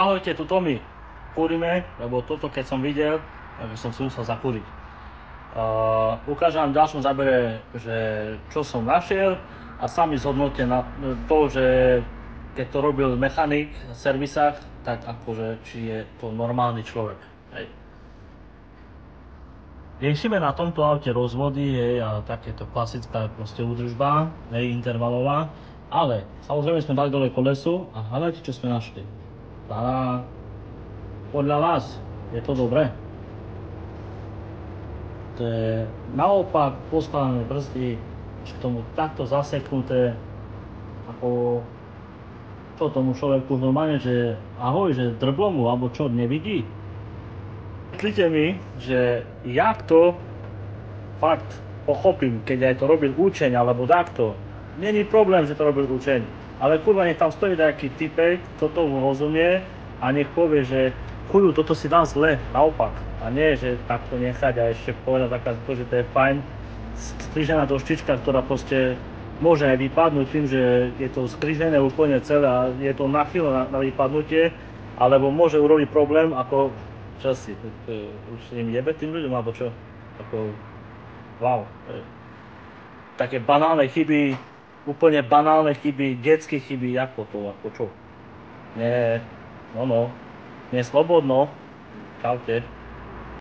ahojte, tuto my kúrime, lebo toto keď som videl, tak som si musel zakúriť. Ukážem vám v ďalšom zábere, že čo som našiel a sami zhodnote na to, že keď to robil mechanik v servisách, tak akože či je to normálny človek. Hej. Riešime na tomto aute rozvody, hej, a takéto klasická proste údržba, hej, intervalová, ale samozrejme sme dali dole koleso a hľadajte, čo sme našli. Podľa vás je to dobré? To je naopak poskladané brzdy, k tomu takto zaseknuté, ako čo tomu človeku normálne, že ahoj, že drblo mu, alebo čo, nevidí? Myslíte mi, že jak to fakt pochopím, keď aj to robil učeň, alebo takto, není problém, že to robil učeň, ale kurva, nech tam stojí taký typek, kto tomu rozumie a nech povie, že chuju, toto si dám zle, naopak. A nie, že takto nechať a ešte povedať taká, že to je fajn skrižená doštička, ktorá proste môže aj vypadnúť tým, že je to skrižené úplne celé a je to nachylné na vypadnutie, alebo môže urobiť problém ako, čo si, už im jebe tým ľuďom, alebo čo? Ako, wow. Také banálne chyby, úplne banálne chyby, detské chyby, ako to, ako čo? Nie, no, nie slobodno. Čaute.